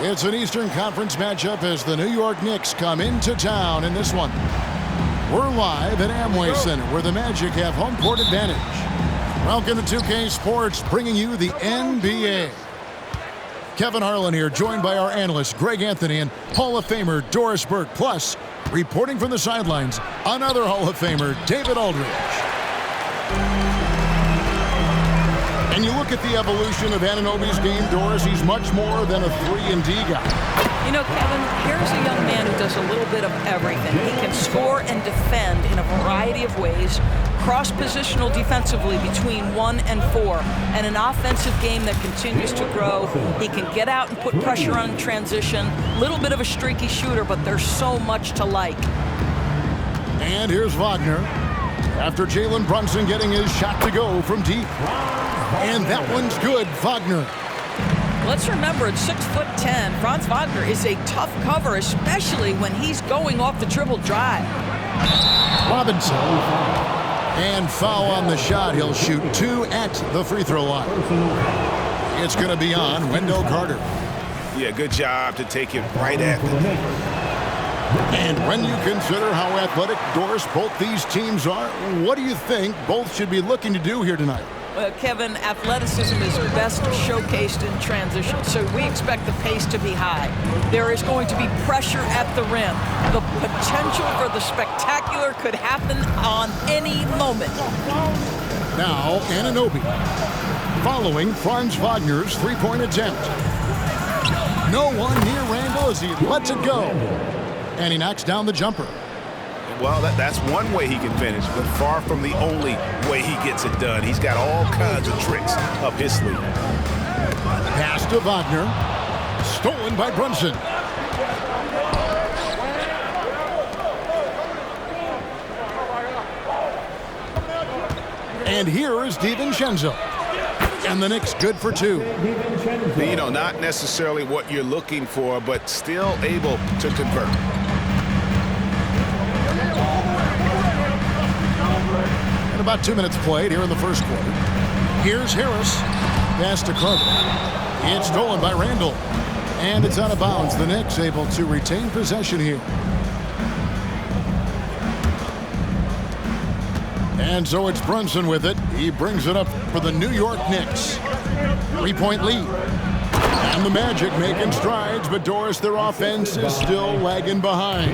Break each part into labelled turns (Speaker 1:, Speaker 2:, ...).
Speaker 1: It's an Eastern Conference matchup as the New York Knicks come into town in this one. We're live at Amway Center where the Magic have home court advantage. Welcome to 2K Sports, bringing you the NBA. Kevin Harlan here, joined by our analyst Greg Anthony and Hall of Famer Doris Burke. Plus, reporting from the sidelines, another Hall of Famer, David Aldridge. And you look at the evolution of Anunoby's game, Doris, he's much more than a 3-and-D guy.
Speaker 2: You know, Kevin, here's a young man who does a little bit of everything. He can score and defend in a variety of ways, cross-positional defensively between 1 and 4, and an offensive game that continues to grow. He can get out and put pressure on transition. A little bit of a streaky shooter, but there's so much to like.
Speaker 1: And here's Wagner. After Jalen Brunson getting his shot to go from deep. And that one's good, Wagner.
Speaker 2: Let's remember, at 6'10", Franz Wagner is a tough cover, especially when he's going off the dribble drive.
Speaker 1: Robinson. And foul on the shot. He'll shoot 2 at the free throw line. It's going to be on Wendell Carter.
Speaker 3: Yeah, good job to take it right at the net.
Speaker 1: And when you consider how athletic, Doris, both these teams are, what do you think both should be looking to do here tonight?
Speaker 2: Kevin, athleticism is best showcased in transition, so we expect the pace to be high. There is going to be pressure at the rim. The potential for the spectacular could happen on any moment.
Speaker 1: Now, Anunoby, following Franz Wagner's three-point attempt. No one near Randall as he lets it go. And he knocks down the jumper.
Speaker 3: Well, that's one way he can finish, but far from the only way he gets it done. He's got all kinds of tricks up his sleeve.
Speaker 1: Pass to Wagner. Stolen by Brunson. And here is DiVincenzo. And the Knicks good for 2.
Speaker 3: You know, not necessarily what you're looking for, but still able to convert.
Speaker 1: About 2 minutes played here in the first quarter. Here's Harris. Pass to Carter. It's stolen by Randall. And it's out of bounds. The Knicks able to retain possession here. And so it's Brunson with it. He brings it up for the New York Knicks. 3-point lead. And the Magic making strides, but Doris, their offense is still lagging behind.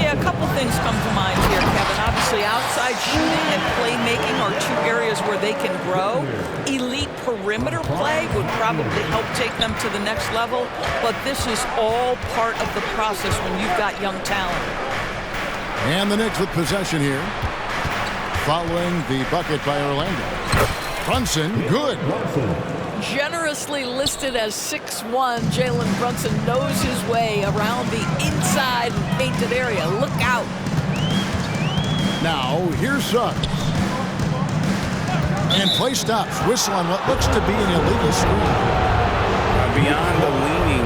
Speaker 2: Yeah, a couple things come to mind here, Kevin. Obviously, outside shooting and playmaking are 2 areas where they can grow. Elite perimeter play would probably help take them to the next level, but this is all part of the process when you've got young talent.
Speaker 1: And the Knicks with possession here. Following the bucket by Orlando. Brunson, good.
Speaker 2: Generously listed as 6'1", Jalen Brunson knows his way around the inside and painted area. Look out.
Speaker 1: Now, here's Suggs. And play stops. Whistle on what looks to be an illegal screen.
Speaker 3: Beyond the leaning,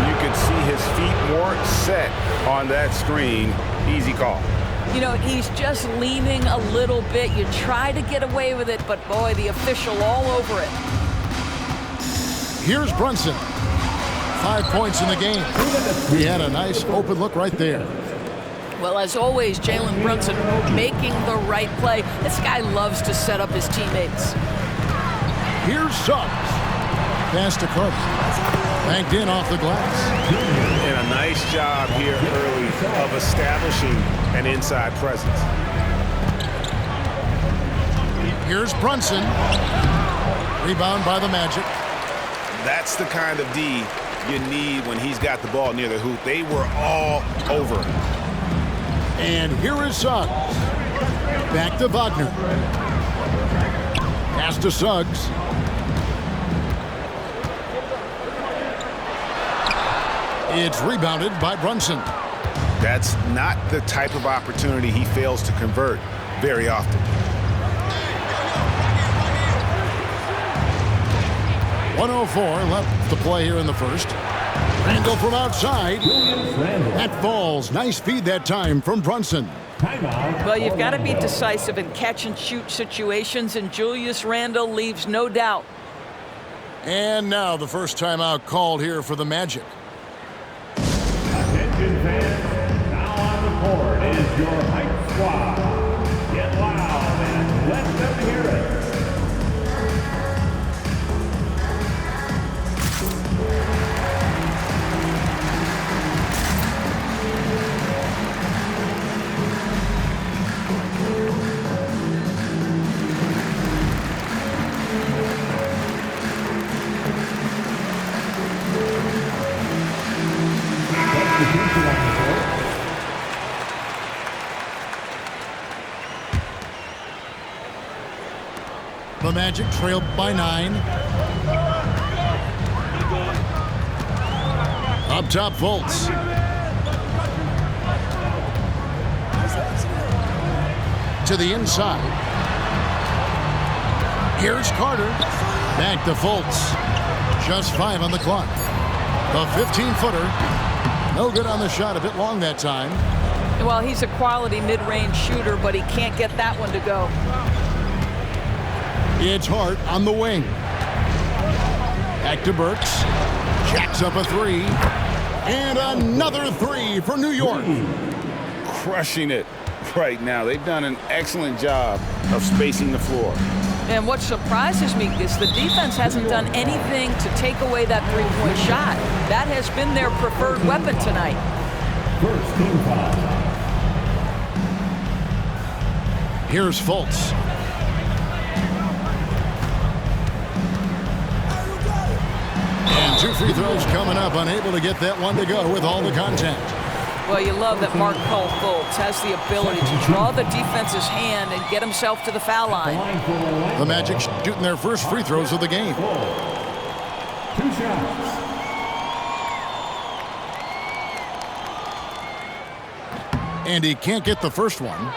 Speaker 3: you can see his feet more set on that screen. Easy call.
Speaker 2: You know, he's just leaning a little bit. You try to get away with it, but boy, the official all over it.
Speaker 1: Here's Brunson. 5 points in the game. He had a nice open look right there.
Speaker 2: Well, as always, Jalen Brunson making the right play. This guy loves to set up his teammates.
Speaker 1: Here's Suggs. Pass to Carter. Banked in off the glass.
Speaker 3: And a nice job here early of establishing an inside presence.
Speaker 1: Here's Brunson. Rebound by the Magic.
Speaker 3: That's the kind of D you need when he's got the ball near the hoop. They were all over him.
Speaker 1: And here is Suggs. Back to Wagner. Pass to Suggs. It's rebounded by Brunson.
Speaker 3: That's not the type of opportunity he fails to convert very often.
Speaker 1: 104 left to play here in the first. Randall from outside. That falls. Nice feed that time from Brunson.
Speaker 2: Well, you've got to be decisive in catch-and-shoot situations, and Julius Randle leaves no doubt.
Speaker 1: And now the first timeout called here for the Magic.
Speaker 4: is your hype squad. Get loud and let them hear it.
Speaker 1: The Magic trailed by 9. Up top, Fultz. To the inside. Here's Carter. Back to Fultz. Just 5 on the clock. The 15-footer. No good on the shot. A bit long that time.
Speaker 2: Well, he's a quality mid-range shooter, but he can't get that one to go.
Speaker 1: It's Hart on the wing. Back to Burks. Jacks up a 3. And another 3 for New York.
Speaker 3: Crushing it right now. They've done an excellent job of spacing the floor.
Speaker 2: And what surprises me is the defense hasn't done anything to take away that three-point shot. That has been their preferred weapon tonight.
Speaker 4: First team foul.
Speaker 1: Here's Fultz. And 2 free throws coming up. Unable to get that one to go with all the contact.
Speaker 2: Well, you love that Mark Fultz has the ability to draw the defense's hand and get himself to the foul line.
Speaker 1: The Magic shooting their first free throws of the game.
Speaker 4: 2 shots.
Speaker 1: And he can't get the first one.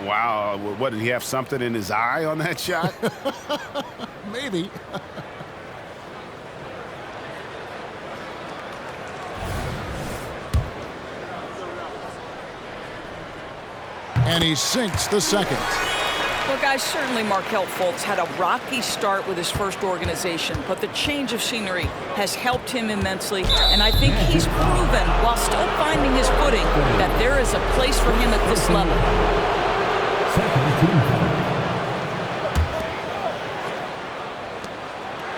Speaker 3: Wow, what, did he have something in his eye on that shot?
Speaker 1: Maybe. And he sinks the second.
Speaker 2: Well, guys, certainly Markelle Fultz had a rocky start with his first organization, but the change of scenery has helped him immensely, and I think he's proven, while still finding his footing, that there is a place for him at this level.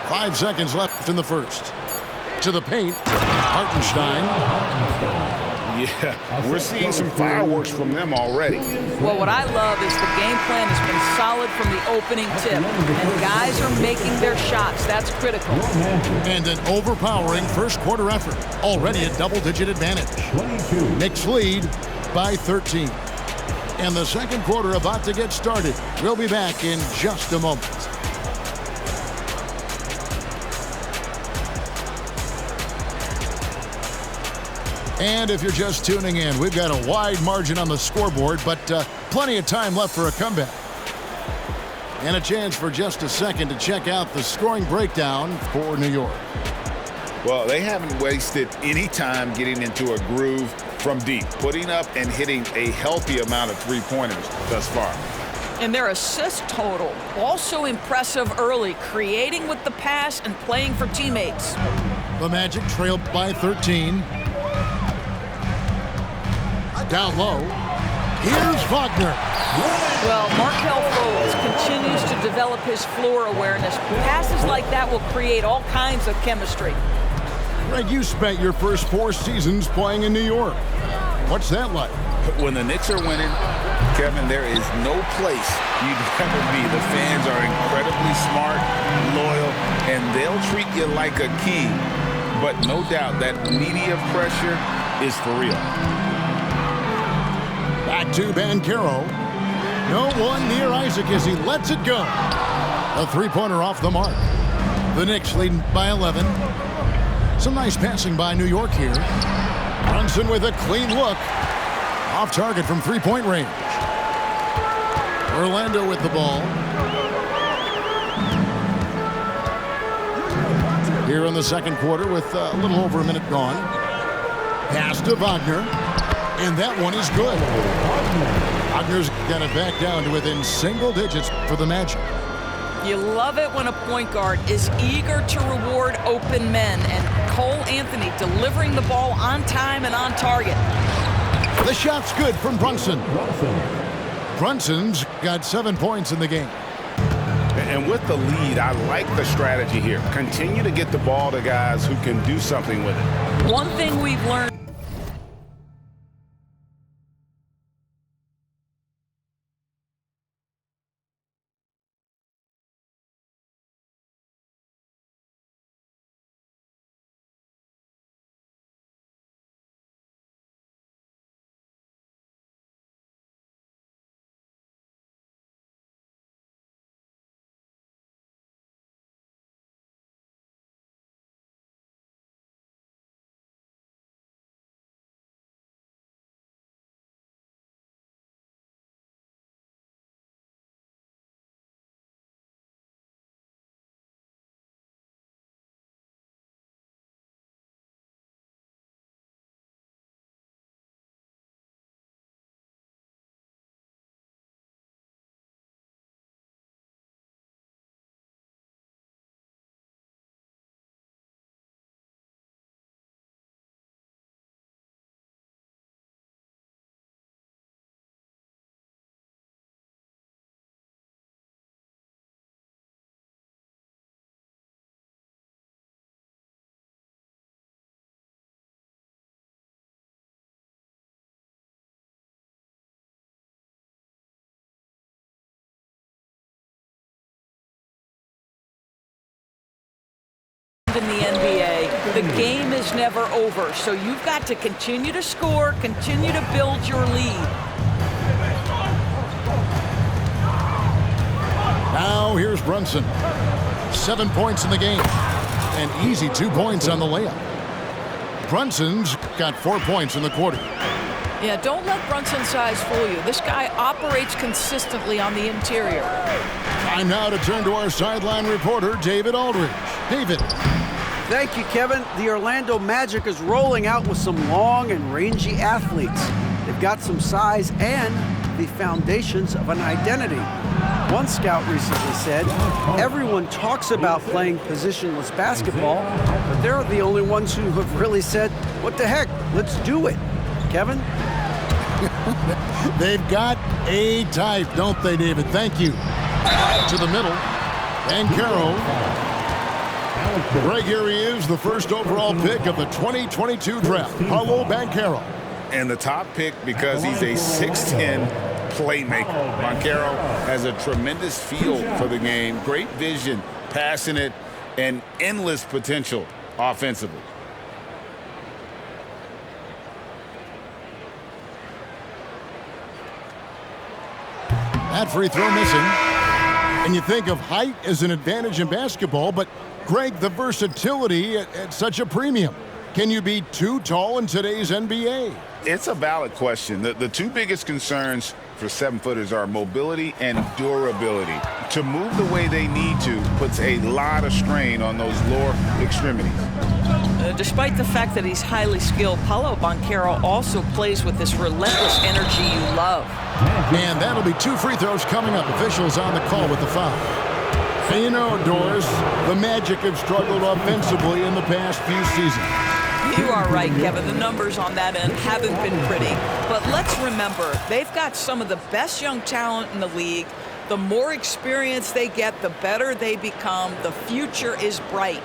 Speaker 1: 5 seconds left in the first. To the paint, Hartenstein.
Speaker 3: Yeah, we're seeing some fireworks from them already.
Speaker 2: Well, what I love is the game plan has been solid from the opening tip, and guys are making their shots. That's critical.
Speaker 1: And an overpowering first quarter effort. Already a double-digit advantage. Knicks lead by 13. And the second quarter about to get started. We'll be back in just a moment. And if you're just tuning in, we've got a wide margin on the scoreboard, but plenty of time left for a comeback. And a chance for just a second to check out the scoring breakdown for New York.
Speaker 3: Well, they haven't wasted any time getting into a groove from deep, putting up and hitting a healthy amount of three-pointers thus far.
Speaker 2: And their assist total, also impressive early, creating with the pass and playing for teammates.
Speaker 1: The Magic trailed by 13. Down low. Here's Wagner.
Speaker 2: Well, Markelle Fultz continues to develop his floor awareness. Passes like that will create all kinds of chemistry.
Speaker 1: Greg, you spent your first 4 seasons playing in New York. What's that like?
Speaker 3: When the Knicks are winning, Kevin, there is no place you'd rather be. The fans are incredibly smart, loyal, and they'll treat you like a king. But no doubt that media pressure is for real.
Speaker 1: Back to Banchero. No one near Isaac as he lets it go. A three-pointer off the mark. The Knicks leading by 11. Some nice passing by New York here. Brunsun with a clean look. Off target from three-point range. Orlando with the ball. Here in the second quarter with a little over a minute gone. Pass to Wagner. And that one is good. Wagner's got it back down to within single digits for the Magic.
Speaker 2: You love it when a point guard is eager to reward open men, and Cole Anthony delivering the ball on time and on target.
Speaker 1: The shot's good from Brunsun. Brunson's got 7 points in the game.
Speaker 3: And with the lead, I like the strategy here. Continue to get the ball to guys who can do something with it.
Speaker 2: One thing we've learned. In the NBA, the game is never over, so you've got to continue to score, continue to build your lead.
Speaker 1: Now here's Brunsun. 7 points in the game. An easy 2 points on the layup. Brunson's got 4 points in the quarter.
Speaker 2: Yeah, don't let Brunson's size fool you. This guy operates consistently on the interior.
Speaker 1: Time now to turn to our sideline reporter, David Aldridge. David.
Speaker 5: Thank you, Kevin. The Orlando Magic is rolling out with some long and rangy athletes. They've got some size and the foundations of an identity. One scout recently said, everyone talks about playing positionless basketball, but they're the only ones who have really said, what the heck, let's do it. Kevin?
Speaker 1: They've got a type, don't they, David? Thank you. To the middle. Banchero. Right here he is, the first overall pick of the 2022 draft, Paolo Banchero.
Speaker 3: And the top pick because he's a 6'10 playmaker. Banchero has a tremendous feel for the game, great vision, passionate, and endless potential offensively.
Speaker 1: That free throw missing. And you think of height as an advantage in basketball, but Greg, the versatility at such a premium. Can you be too tall in today's NBA?
Speaker 3: It's a valid question. The two biggest concerns for 7-footers are mobility and durability. To move the way they need to puts a lot of strain on those lower extremities.
Speaker 2: Despite the fact that he's highly skilled, Paolo Banchero also plays with this relentless energy you love.
Speaker 1: And that'll be 2 free throws coming up. Officials on the call with the foul. And you know, Doris, the Magic have struggled offensively in the past few seasons.
Speaker 2: You are right, Kevin. The numbers on that end haven't been pretty. But let's remember, they've got some of the best young talent in the league. The more experience they get, the better they become. The future is bright.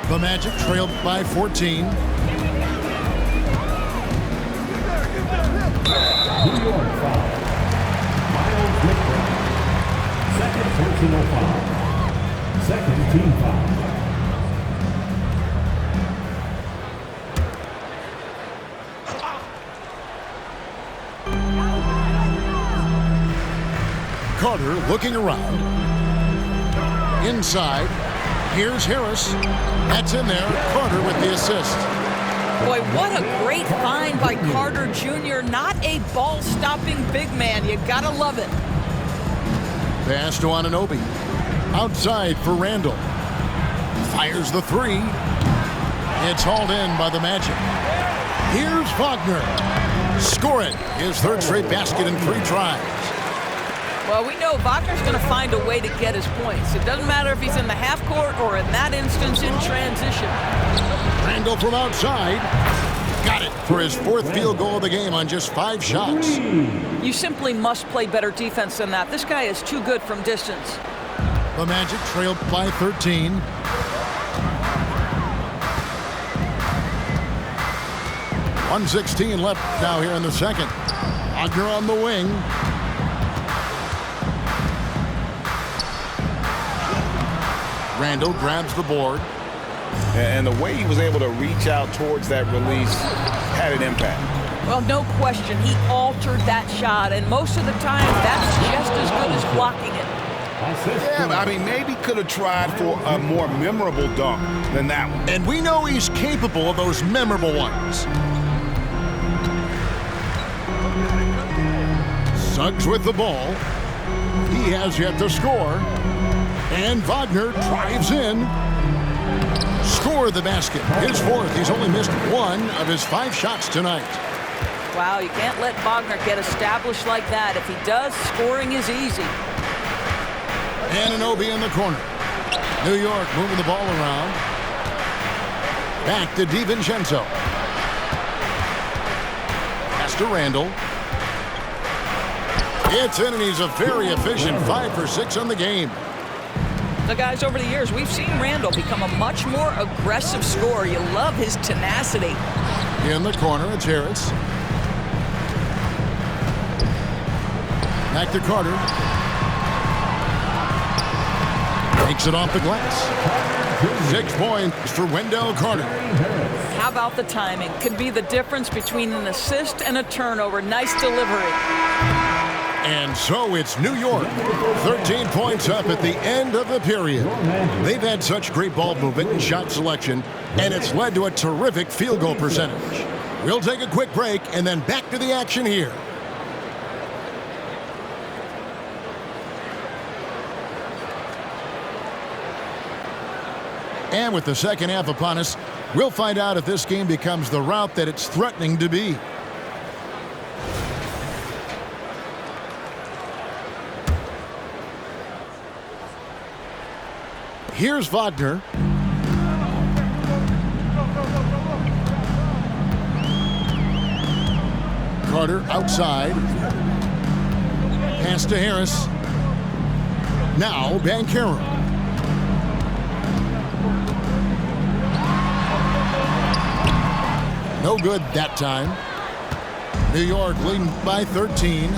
Speaker 1: The Magic trailed by 14.
Speaker 4: New York foul. Miles Whitbread. Second personal foul. Second team foul.
Speaker 1: Carter looking around. Inside. Here's Harris. That's in there. Carter with the assist.
Speaker 2: Boy, what a great find by Carter Jr. Not a ball-stopping big man. You gotta love it.
Speaker 1: Pass to Anunoby. Outside for Randall. Fires the three. It's hauled in by the Magic. Here's Wagner. Scoring his third straight basket in 3 tries.
Speaker 2: Well, we know Wagner's going to find a way to get his points. It doesn't matter if he's in the half court or in that instance in transition.
Speaker 1: Randall from outside. Got it for his 4th field goal of the game on just 5 shots.
Speaker 2: You simply must play better defense than that. This guy is too good from distance.
Speaker 1: The Magic trailed by 13. .116 left now here in the second. Wagner on the wing. Randall grabs the board.
Speaker 3: And the way he was able to reach out towards that release had an impact.
Speaker 2: Well, no question. He altered that shot, and most of the time, that's just as good as blocking it.
Speaker 3: Yeah, I mean, maybe could have tried for a more memorable dunk than that one.
Speaker 1: And we know he's capable of those memorable ones. Suggs with the ball. He has yet to score. And Wagner drives in. Score the basket. His 4th. He's only missed 1 of his 5 shots tonight.
Speaker 2: Wow, you can't let Wagner get established like that. If he does, scoring is easy.
Speaker 1: Anunoby in the corner. New York moving the ball around. Back to DiVincenzo. Pass to Randall. It's in, and he's a very efficient 5 for 6 on the game.
Speaker 2: The guys, over the years, we've seen Randall become a much more aggressive scorer. You love his tenacity.
Speaker 1: In the corner, it's Harris. Back to Carter. Takes it off the glass. 6 points for Wendell Carter.
Speaker 2: How about the timing? Could be the difference between an assist and a turnover. Nice delivery.
Speaker 1: And so it's New York. 13 points up at the end of the period. They've had such great ball movement and shot selection, and it's led to a terrific field goal percentage. We'll take a quick break and then back to the action here. And with the second half upon us, we'll find out if this game becomes the route that it's threatening to be. Here's Wagner. Carter outside. Pass to Harris. Now Banchero. No good that time. New York leading by 13.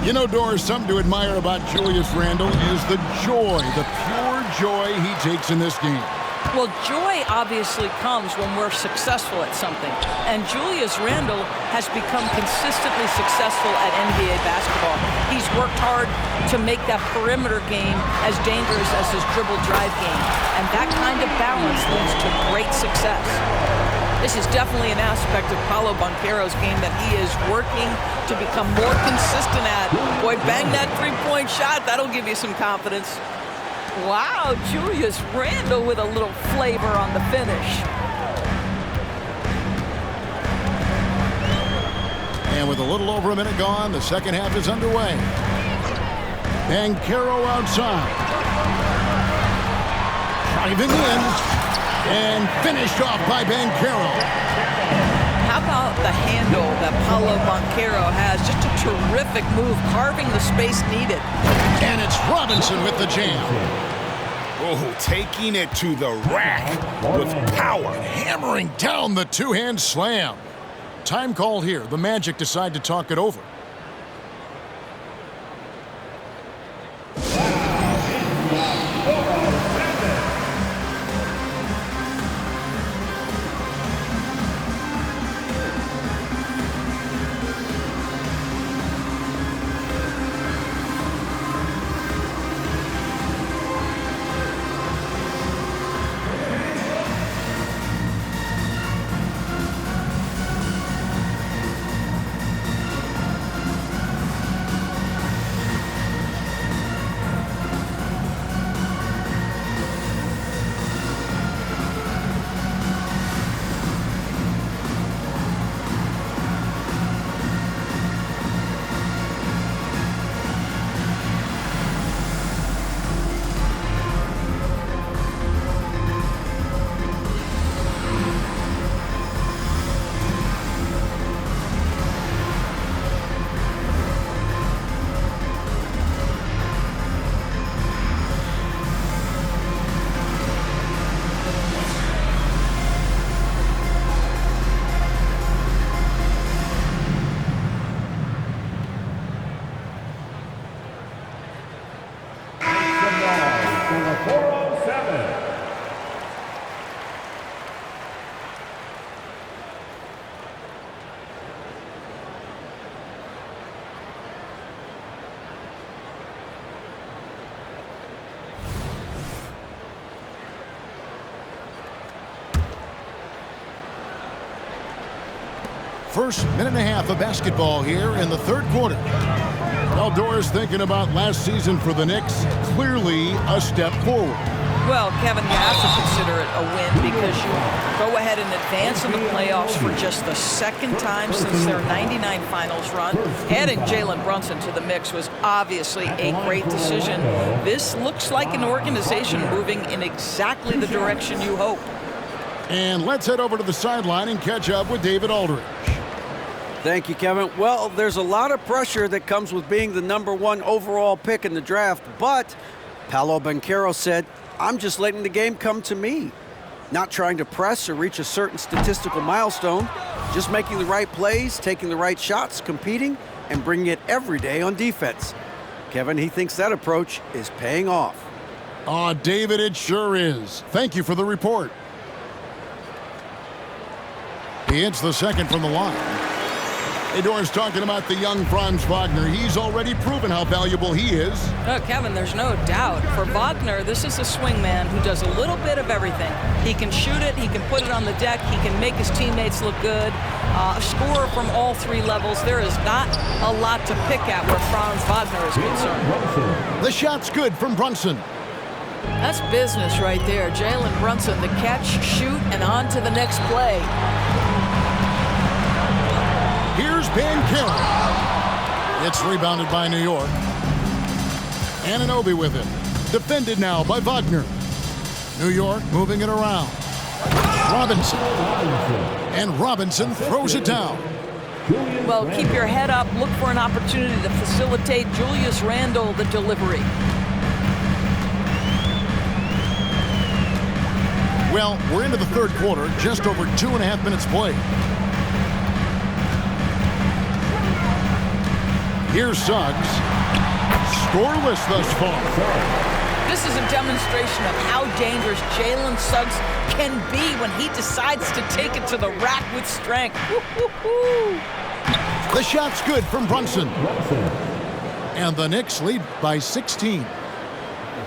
Speaker 1: You know, Doris, something to admire about Julius Randle is the joy, the pure joy he takes in this game.
Speaker 2: Well, joy obviously comes when we're successful at something. And Julius Randle has become consistently successful at NBA basketball. He's worked hard to make that perimeter game as dangerous as his dribble drive game. And that kind of balance leads to great success. This is definitely an aspect of Paolo Banchero's game that he is working to become more consistent at. Boy, bang that three-point shot. That'll give you some confidence. Wow, Julius Randle with a little flavor on the finish.
Speaker 1: And with a little over a minute gone, the second half is underway. Banchero outside. Driving in. And finished off by Banchero.
Speaker 2: How about the handle that Paolo Banchero has? Just a terrific move, carving the space needed.
Speaker 1: And it's Robinson with the jam.
Speaker 3: Oh, taking it to the rack with power.
Speaker 1: Hammering down the two-hand slam. Time called here. The Magic decide to talk it over. First minute and a half of basketball here in the third quarter. Well, Doris, thinking about last season for the Knicks, clearly a step forward.
Speaker 2: Well, Kevin, you have to consider it a win because you go ahead and advance in the playoffs for just the second time since their 99 finals run. Adding Jalen Brunsun to the mix was obviously a great decision. This looks like an organization moving in exactly the direction you hope.
Speaker 1: And let's head over to the sideline and catch up with David Aldridge.
Speaker 5: Thank you, Kevin. Well, there's a lot of pressure that comes with being the #1 overall pick in the draft, but Paolo Banchero said, "I'm just letting the game come to me. Not trying to press or reach a certain statistical milestone, just making the right plays, taking the right shots, competing, and bringing it every day on defense." Kevin, he thinks that approach is paying off.
Speaker 1: Aw, David, it sure is. Thank you for the report. He hits the second from the line. Hey, Doris, talking about the young Franz Wagner. He's already proven how valuable he is.
Speaker 2: Oh, Kevin, there's no doubt. For Wagner, this is a swingman who does a little bit of everything. He can shoot it, he can put it on the deck, he can make his teammates look good. A scorer from all three levels. There is not a lot to pick at where Franz Wagner is concerned.
Speaker 1: The shot's good from Brunson.
Speaker 2: That's business right there. Jalen Brunson, the catch, shoot, and on to the next play.
Speaker 1: Here's Banchero. It's rebounded by New York. Anunoby with it. Defended now by Wagner. New York moving it around. Robinson. And Robinson throws it down.
Speaker 2: Well, keep your head up. Look for an opportunity to facilitate Julius Randle the delivery.
Speaker 1: Well, we're into the third quarter. Just over 2.5 minutes played. Here's Suggs. Scoreless thus far.
Speaker 2: This is a demonstration of how dangerous Jalen Suggs can be when he decides to take it to the rack with strength. Woo-hoo-hoo.
Speaker 1: The shot's good from Brunson. And the Knicks lead by 16.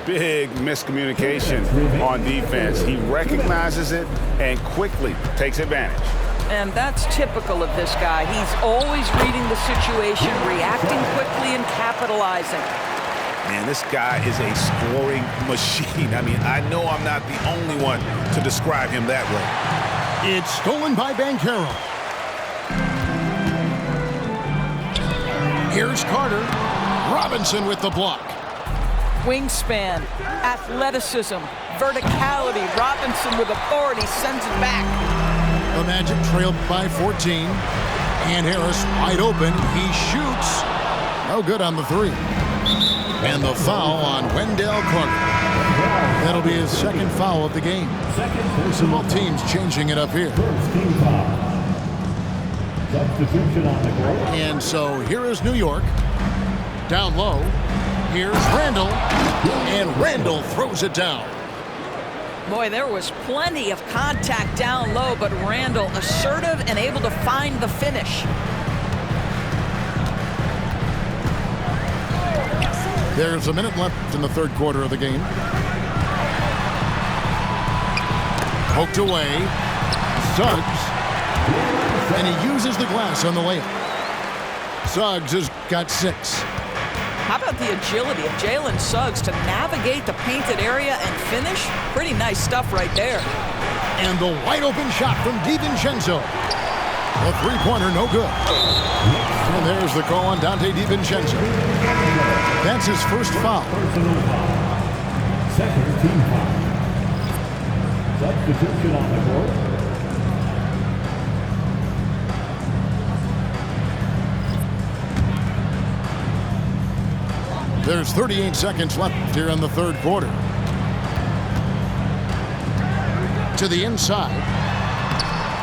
Speaker 3: Big miscommunication on defense. He recognizes it and quickly takes advantage.
Speaker 2: And that's typical of this guy. He's always reading the situation, reacting quickly, and capitalizing.
Speaker 3: Man, this guy is a scoring machine. I mean, I know I'm not the only one to describe him that way.
Speaker 1: It's stolen by Banchero. Here's Carter. Robinson with the block.
Speaker 2: Wingspan, athleticism, verticality. Robinson with authority sends it back.
Speaker 1: The Magic trailed by 14. And Harris wide open. He shoots. No good on the three. And the foul on Wendell Carter. That'll be his second foul of the game. So both teams changing it up here. And so here is New York. Down low. Here's Randle. And Randle throws it down.
Speaker 2: Boy, there was plenty of contact down low, but Randle assertive and able to find the finish.
Speaker 1: There's a minute left in the third quarter of the game. Poked away. Suggs. And he uses the glass on the layup. Suggs has got 6.
Speaker 2: How about the agility of Jalen Suggs to navigate the painted area and finish? Pretty nice stuff right there.
Speaker 1: And the wide open shot from DiVincenzo. The three-pointer no good. And there's the call on Dante DiVincenzo. That's his first foul.
Speaker 4: Second team foul. Substitution on the court.
Speaker 1: There's 38 seconds left here in the third quarter. To the inside.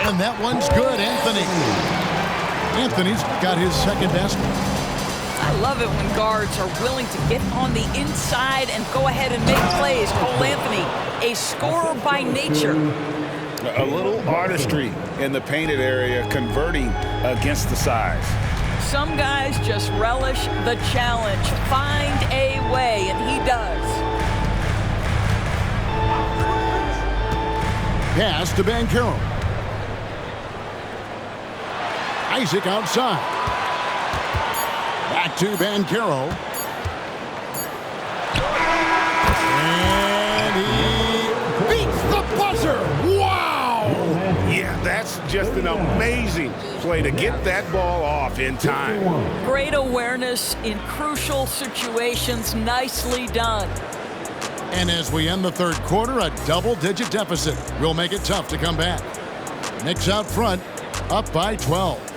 Speaker 1: And that one's good, Anthony. Anthony's got his second basket.
Speaker 2: I love it when guards are willing to get on the inside and go ahead and make plays. Cole Anthony, a scorer by nature.
Speaker 3: A little artistry in the painted area, converting against the size.
Speaker 2: Some guys just relish the challenge, find a way, and he does.
Speaker 1: Pass to Banchero. Isaac outside. Back to Banchero. And he beats the buzzer. Wow!
Speaker 6: Yeah, that's just an amazing play to get that ball off in time.
Speaker 2: Great awareness in crucial situations. Nicely done.
Speaker 1: And as we end the third quarter, a double-digit deficit will make it tough to come back. Knicks out front, up by 12.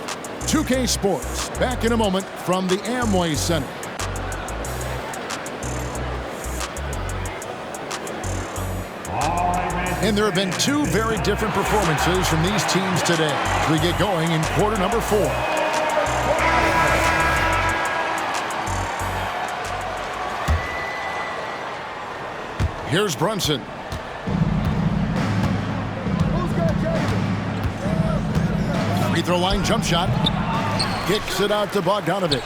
Speaker 1: 2K Sports, back in a moment from the Amway Center. And there have been two very different performances from these teams today as we get going in quarter number 4. Here's Brunsun. Free throw line jump shot. Kicks it out to Bogdanovich.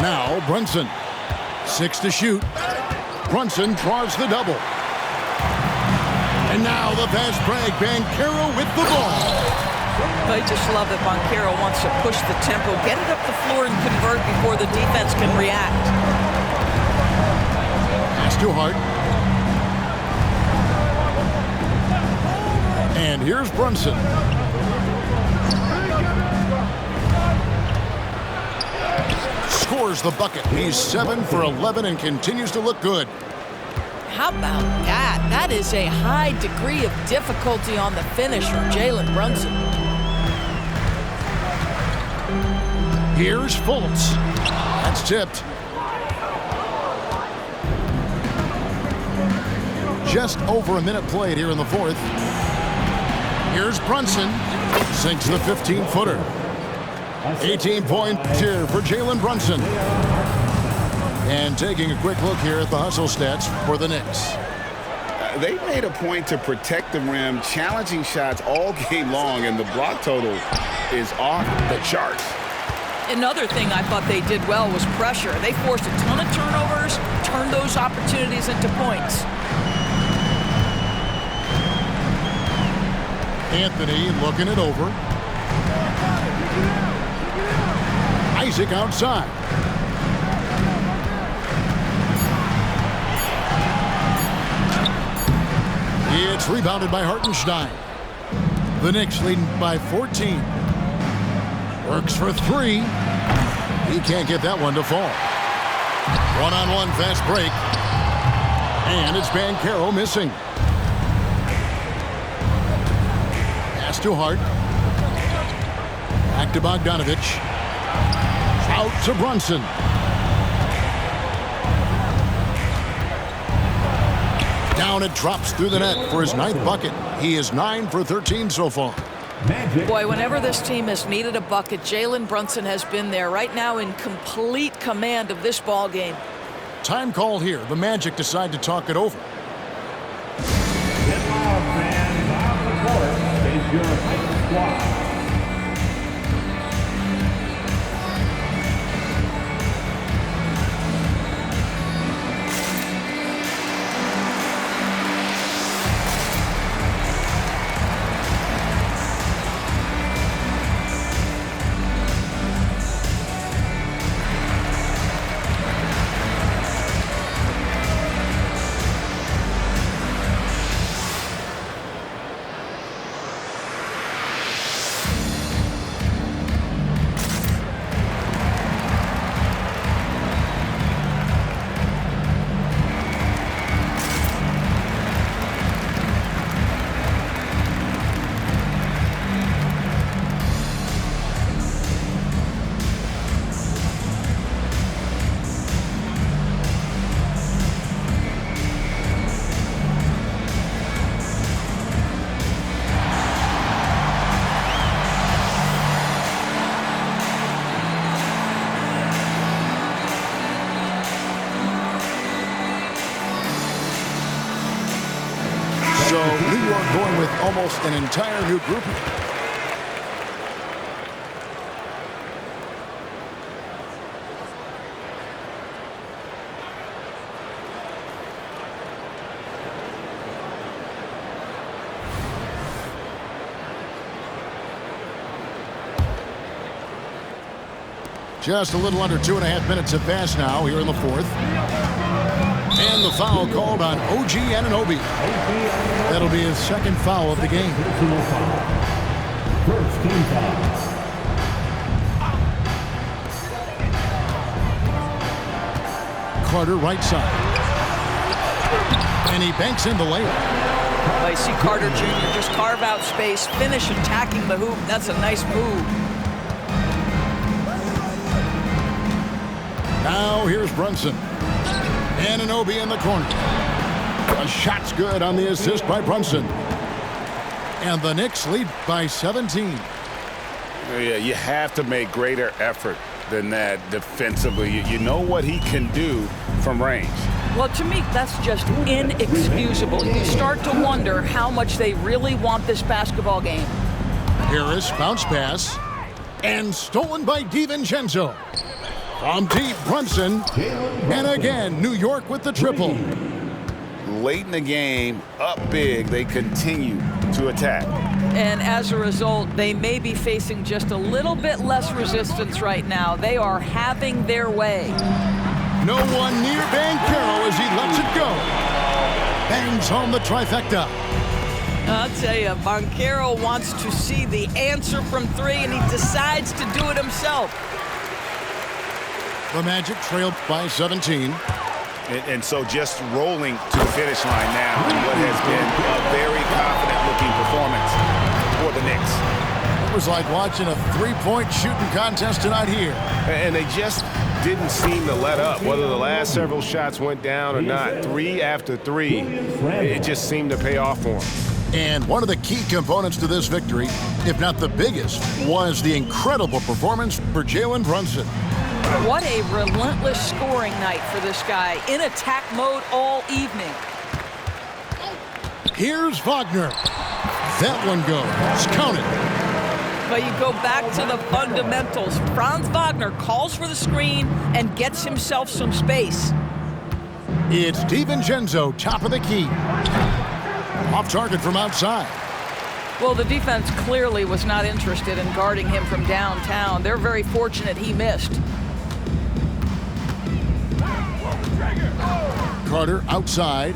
Speaker 1: Now Brunsun. 6 to shoot. Brunsun draws the double. And now the fast break. Banchero with the ball.
Speaker 2: I just love that Banchero wants to push the tempo, get it up the floor, and convert before the defense can react.
Speaker 1: Pass to Hart. And here's Brunsun. Scores the bucket. He's 7 for 11 and continues to look good.
Speaker 2: How about that? That is a high degree of difficulty on the finish from Jalen Brunson.
Speaker 1: Here's Fultz. That's tipped. Just over a minute played here in the fourth. Here's Brunsun. Sinks the 15-footer. 18-point here for Jalen Brunson. And taking a quick look here at the hustle stats for the Knicks.
Speaker 3: They made a point to protect the rim, challenging shots all game long, and the block total is off the charts.
Speaker 2: Another thing I thought they did well was pressure. They forced a ton of turnovers, turned those opportunities into points.
Speaker 1: Anthony looking it over. Isaac outside. It's rebounded by Hartenstein. The Knicks leading by 14. Works for 3. He can't get that one to fall. One-on-one fast break. And it's Banchero missing. Pass to Hart. Back to Bogdanovich. Out to Brunson. Down it drops through the net for his 9th bucket. He is 9 for 13 so far.
Speaker 2: Boy, whenever this team has needed a bucket, Jalen Brunson has been there. Right now in complete command of this ball game.
Speaker 1: Time called here. The Magic decide to talk it over.
Speaker 4: Get loud, fans. On the court is your Knicks squad.
Speaker 1: So New York going with almost an entire new grouping. Just a little under 2.5 minutes have passed now here in the fourth. And the foul called on OG Anunoby. That'll be his second foul of the game.
Speaker 4: First team foul.
Speaker 1: Carter right side. And he banks in the layup.
Speaker 2: I see Carter Jr. just carve out space, finish attacking the hoop. That's a nice move.
Speaker 1: Now here's Brunsun. Anunoby in the corner. A shot's good on the assist by Brunsun. And the Knicks lead by 17.
Speaker 6: Yeah, you have to make greater effort than that defensively. You know what he can do from range.
Speaker 2: Well, to me, that's just inexcusable. You start to wonder how much they really want this basketball game.
Speaker 1: Harris, bounce pass. And stolen by DiVincenzo. From deep, Brunsun. And again, New York with the triple.
Speaker 6: Late in the game, up big, they continue to attack.
Speaker 2: And as a result, they may be facing just a little bit less resistance right now. They are having their way.
Speaker 1: No one near Banchero as he lets it go. Bangs home the trifecta.
Speaker 2: I'll tell you, Banchero wants to see the answer from three, and he decides to do it himself.
Speaker 1: The Magic trailed by 17.
Speaker 6: And so just rolling to the finish line now in what has been a very confident-looking performance for the Knicks.
Speaker 1: It was like watching a three-point shooting contest tonight here.
Speaker 6: And they just didn't seem to let up, whether the last several shots went down or not. 3 after 3, it just seemed to pay off for them.
Speaker 1: And one of the key components to this victory, if not the biggest, was the incredible performance for Jalen Brunsun.
Speaker 2: What a relentless scoring night for this guy, in attack mode all evening.
Speaker 1: Here's Wagner. That one goes. Count it.
Speaker 2: But you go back to the fundamentals. Franz Wagner calls for the screen and gets himself some space.
Speaker 1: It's DiVincenzo, top of the key. Off target from outside.
Speaker 2: Well, the defense clearly was not interested in guarding him from downtown. They're very fortunate he missed.
Speaker 1: Carter outside.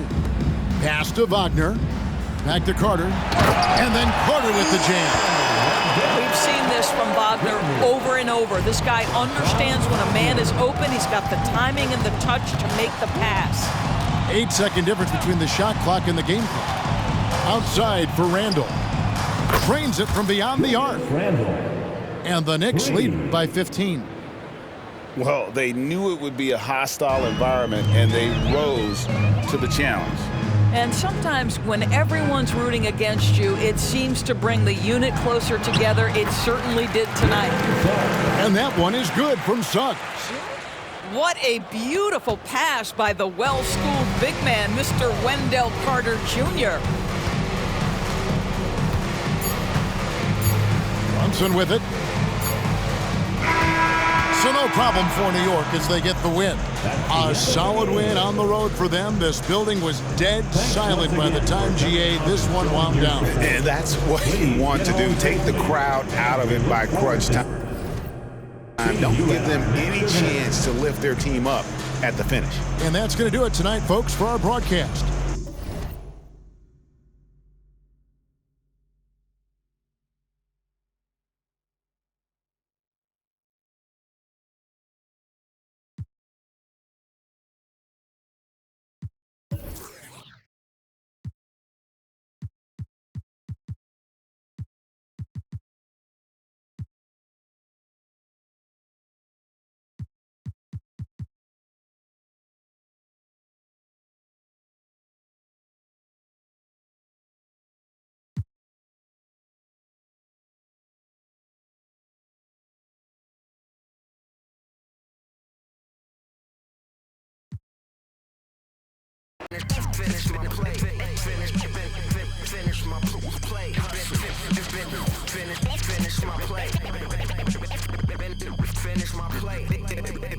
Speaker 1: Pass to Wagner. Back to Carter. And then Carter with the jam.
Speaker 2: We've seen this from Wagner over and over. This guy understands when a man is open. He's got the timing and the touch to make the pass.
Speaker 1: 8-second difference between the shot clock and the game clock. Outside for Randall. Trains it from beyond the arc. And the Knicks lead by 15.
Speaker 6: Well, they knew it would be a hostile environment, and they rose to the challenge.
Speaker 2: And sometimes when everyone's rooting against you, it seems to bring the unit closer together. It certainly did tonight.
Speaker 1: And that one is good from Suggs.
Speaker 2: What a beautiful pass by the well-schooled big man, Mr. Wendell Carter Jr.
Speaker 1: Brunsun with it. So no problem for New York as they get the win. A solid win on the road for them. This building was dead silent by the time, GA, this one wound down.
Speaker 3: And that's what you want to do. Take the crowd out of it by crunch time. Don't give them any chance to lift their team up at the finish.
Speaker 1: And that's going to do it tonight, folks, for our broadcast.
Speaker 7: Finish my play. Finish my play. Finish my play. Finish my play.